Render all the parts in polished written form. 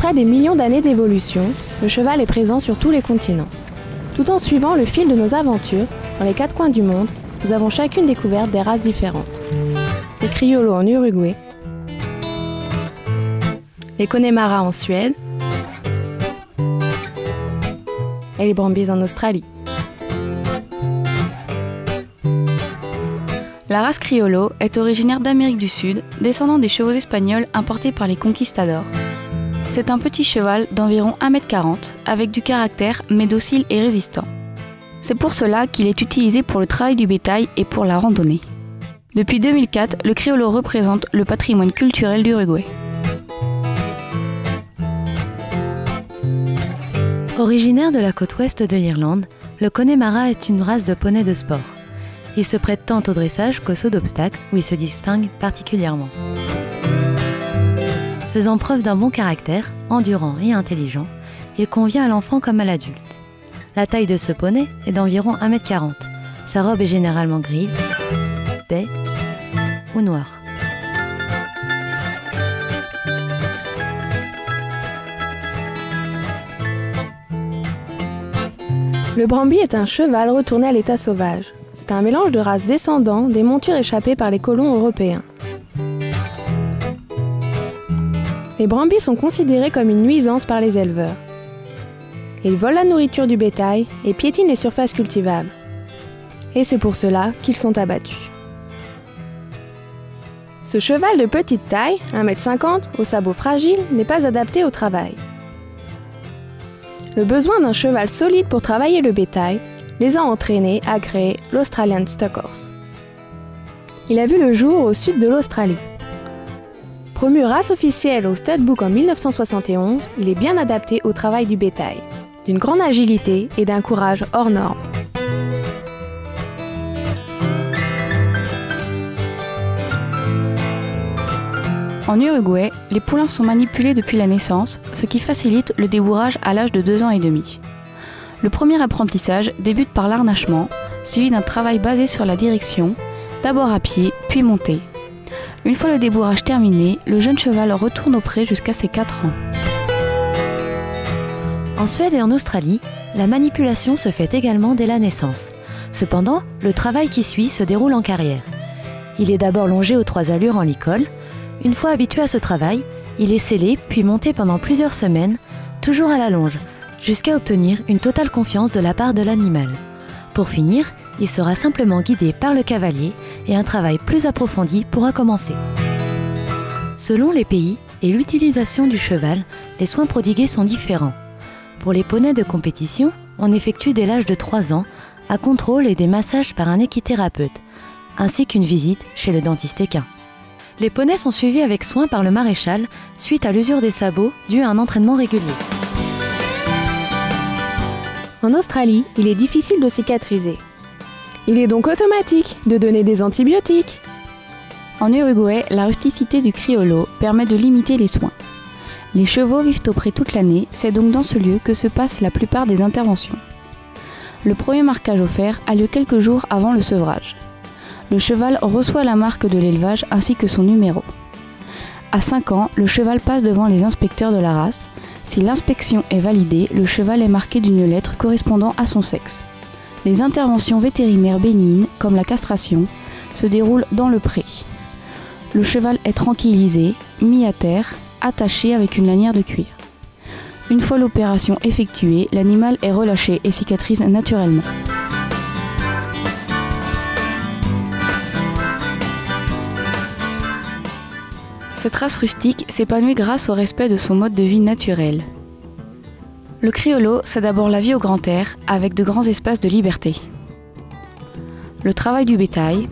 Après des millions d'années d'évolution, le cheval est présent sur tous les continents. Tout en suivant le fil de nos aventures, dans les 4 coins du monde, nous avons chacune découvert des races différentes. Les Criollo en Uruguay, les Connemara en Suède et les Brumbies en Australie. La race Criollo est originaire d'Amérique du Sud, descendant des chevaux espagnols importés par les conquistadors. C'est un petit cheval d'environ 1,40 m avec du caractère mais docile et résistant. C'est pour cela qu'il est utilisé pour le travail du bétail et pour la randonnée. Depuis 2004, le Criollo représente le patrimoine culturel d'Uruguay. Originaire de la côte ouest de l'Irlande, le Connemara est une race de poney de sport. Il se prête tant au dressage qu'au saut d'obstacles où il se distingue particulièrement. Faisant preuve d'un bon caractère, endurant et intelligent, il convient à l'enfant comme à l'adulte. La taille de ce poney est d'environ 1,40 m. Sa robe est généralement grise, baie ou noire. Le Brumby est un cheval retourné à l'état sauvage. C'est un mélange de races descendants des montures échappées par les colons européens. Les Brumbies sont considérés comme une nuisance par les éleveurs. Ils volent la nourriture du bétail et piétinent les surfaces cultivables. Et c'est pour cela qu'ils sont abattus. Ce cheval de petite taille, 1,50 m, aux sabots fragiles, n'est pas adapté au travail. Le besoin d'un cheval solide pour travailler le bétail les a entraînés à créer l'Australian Stock Horse. Il a vu le jour au sud de l'Australie. Promu race officielle au Stud Book en 1971, il est bien adapté au travail du bétail, d'une grande agilité et d'un courage hors norme. En Uruguay, les poulains sont manipulés depuis la naissance, ce qui facilite le débourrage à l'âge de 2 ans et demi. Le premier apprentissage débute par l'harnachement, suivi d'un travail basé sur la direction, d'abord à pied, puis monté. Une fois le débourrage terminé, le jeune cheval retourne au pré jusqu'à ses 4 ans. En Suède et en Australie, la manipulation se fait également dès la naissance. Cependant, le travail qui suit se déroule en carrière. Il est d'abord longé aux 3 allures en licol. Une fois habitué à ce travail, il est sellé puis monté pendant plusieurs semaines, toujours à la longe, jusqu'à obtenir une totale confiance de la part de l'animal. Pour finir, il sera simplement guidé par le cavalier et un travail plus approfondi pourra commencer. Selon les pays et l'utilisation du cheval, les soins prodigués sont différents. Pour les poneys de compétition, on effectue dès l'âge de 3 ans un contrôle et des massages par un équithérapeute, ainsi qu'une visite chez le dentiste équin. Les poneys sont suivis avec soin par le maréchal suite à l'usure des sabots due à un entraînement régulier. En Australie, il est difficile de cicatriser. Il est donc automatique de donner des antibiotiques. En Uruguay, la rusticité du Criollo permet de limiter les soins. Les chevaux vivent au pré toute l'année, c'est donc dans ce lieu que se passent la plupart des interventions. Le premier marquage au fer a lieu quelques jours avant le sevrage. Le cheval reçoit la marque de l'élevage ainsi que son numéro. À 5 ans, le cheval passe devant les inspecteurs de la race. Si l'inspection est validée, le cheval est marqué d'une lettre correspondant à son sexe. Les interventions vétérinaires bénignes, comme la castration, se déroulent dans le pré. Le cheval est tranquillisé, mis à terre, attaché avec une lanière de cuir. Une fois l'opération effectuée, l'animal est relâché et cicatrise naturellement. Cette race rustique s'épanouit grâce au respect de son mode de vie naturel. Le Criollo, c'est d'abord la vie au grand air, avec de grands espaces de liberté. Le travail du bétail,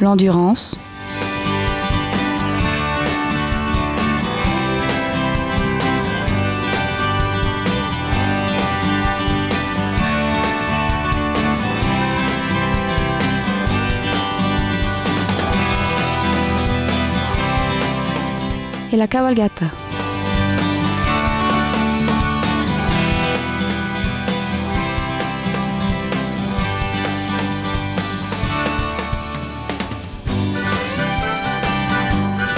l'endurance, et la cavalgata.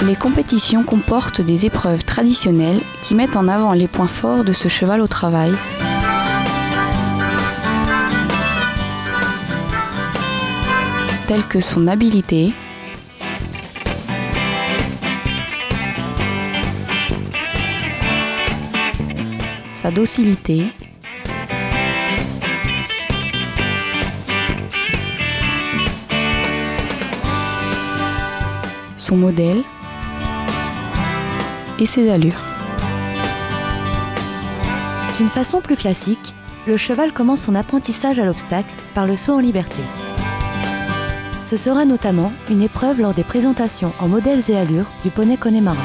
Les compétitions comportent des épreuves traditionnelles qui mettent en avant les points forts de ce cheval au travail, tels que son habileté, sa docilité, son modèle et ses allures. D'une façon plus classique, le cheval commence son apprentissage à l'obstacle par le saut en liberté. Ce sera notamment une épreuve lors des présentations en modèles et allures du poney Connemara.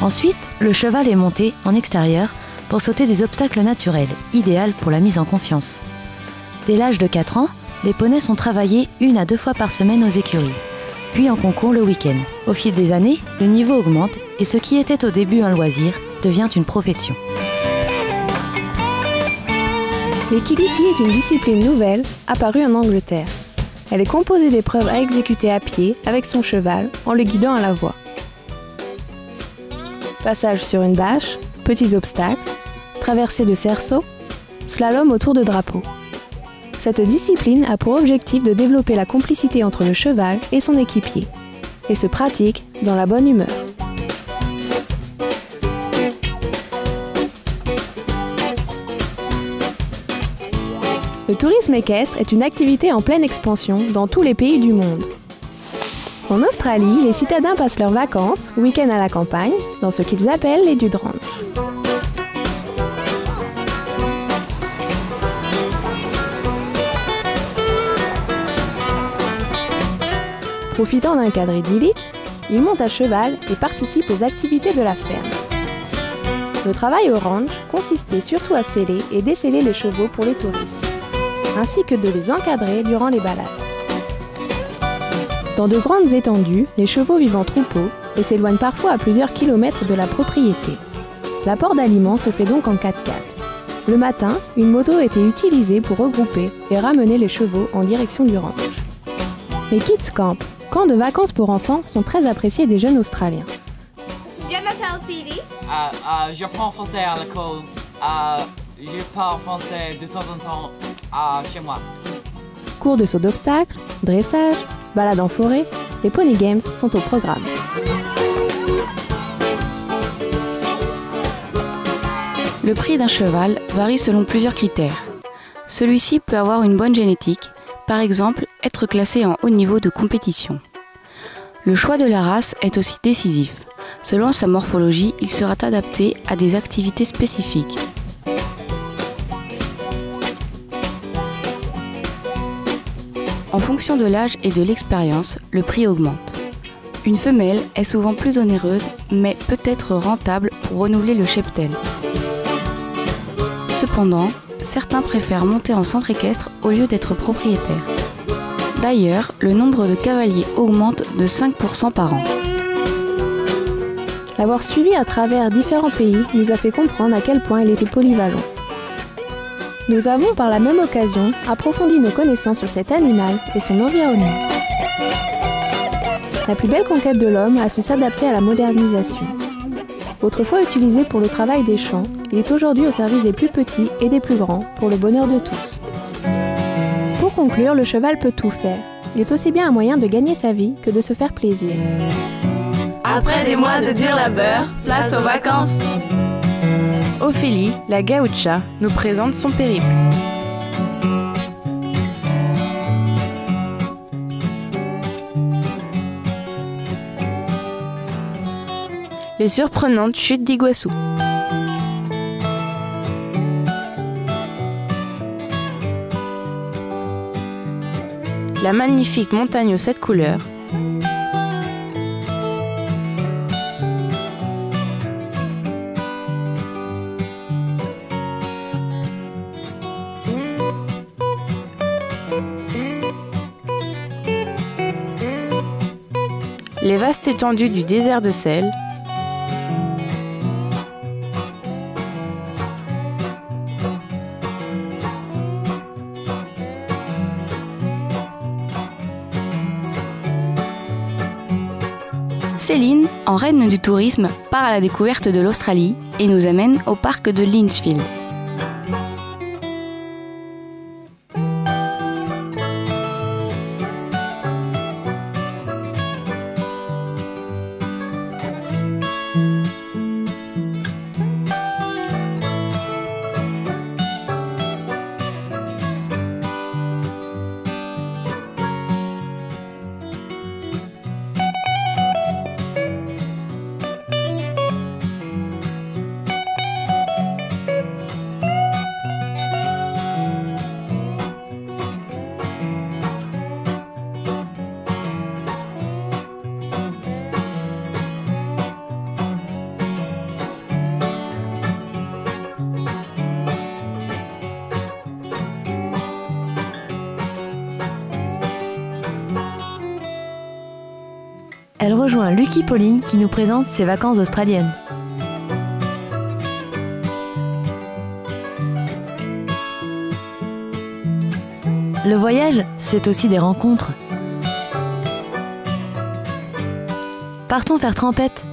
Ensuite, le cheval est monté en extérieur pour sauter des obstacles naturels, idéal pour la mise en confiance. Dès l'âge de 4 ans, les poneys sont travaillés 1 à 2 fois par semaine aux écuries, puis en concours le week-end. Au fil des années, le niveau augmente et ce qui était au début un loisir devient une profession. L'équilibrio est une discipline nouvelle apparue en Angleterre. Elle est composée d'épreuves à exécuter à pied avec son cheval en le guidant à la voie. Passage sur une bâche, petits obstacles, traversée de cerceaux, slalom autour de drapeaux. Cette discipline a pour objectif de développer la complicité entre le cheval et son équipier, et se pratique dans la bonne humeur. Le tourisme équestre est une activité en pleine expansion dans tous les pays du monde. En Australie, les citadins passent leurs vacances, week-end à la campagne, dans ce qu'ils appellent les Dude Ranch. Profitant d'un cadre idyllique, ils montent à cheval et participent aux activités de la ferme. Le travail au ranch consistait surtout à sceller et déceler les chevaux pour les touristes, ainsi que de les encadrer durant les balades. Dans de grandes étendues, les chevaux vivent en troupeau et s'éloignent parfois à plusieurs kilomètres de la propriété. L'apport d'aliments se fait donc en 4x4. Le matin, une moto était utilisée pour regrouper et ramener les chevaux en direction du ranch. Les Kids Camp, camps de vacances pour enfants, sont très appréciés des jeunes Australiens. Je m'appelle Phoebe. Je prends français à l'école. Je parle français de temps en temps chez moi. Cours de saut d'obstacles, dressage, balades en forêt, les Pony Games sont au programme. Le prix d'un cheval varie selon plusieurs critères. Celui-ci peut avoir une bonne génétique, par exemple être classé en haut niveau de compétition. Le choix de la race est aussi décisif. Selon sa morphologie, il sera adapté à des activités spécifiques. En fonction de l'âge et de l'expérience, le prix augmente. Une femelle est souvent plus onéreuse, mais peut être rentable pour renouveler le cheptel. Cependant, certains préfèrent monter en centre équestre au lieu d'être propriétaires. D'ailleurs, le nombre de cavaliers augmente de 5% par an. L'avoir suivi à travers différents pays nous a fait comprendre à quel point il était polyvalent. Nous avons par la même occasion approfondi nos connaissances sur cet animal et son environnement. La plus belle conquête de l'homme a su s'adapter à la modernisation. Autrefois utilisé pour le travail des champs, il est aujourd'hui au service des plus petits et des plus grands pour le bonheur de tous. Pour conclure, le cheval peut tout faire. Il est aussi bien un moyen de gagner sa vie que de se faire plaisir. Après des mois de dur labeur, place aux vacances. Ophélie, la gaucha, nous présente son périple. Les surprenantes chutes d'Iguassou. La magnifique montagne aux 7 couleurs. Les vastes étendues du désert de sel. Céline, en reine du tourisme, part à la découverte de l'Australie et nous amène au parc de Lynchfield. Elle rejoint Lucky Pauline qui nous présente ses vacances australiennes. Le voyage, c'est aussi des rencontres. Partons faire trempette.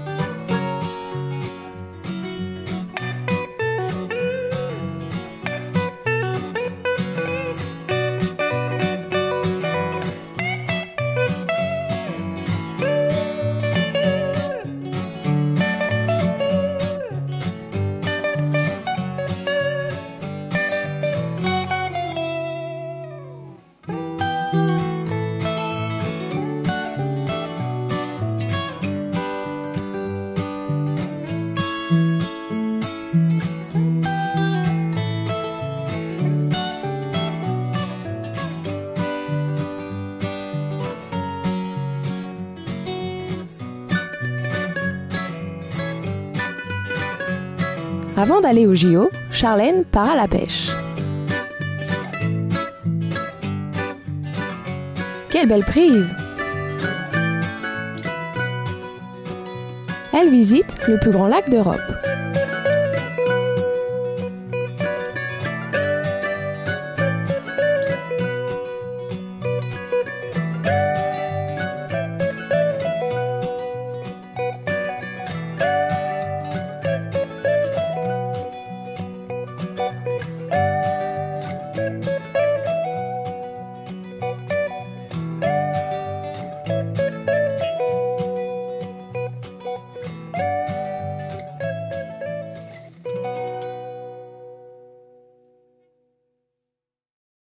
Avant d'aller au JO, Charlène part à la pêche. Quelle belle prise! Elle visite le plus grand lac d'Europe.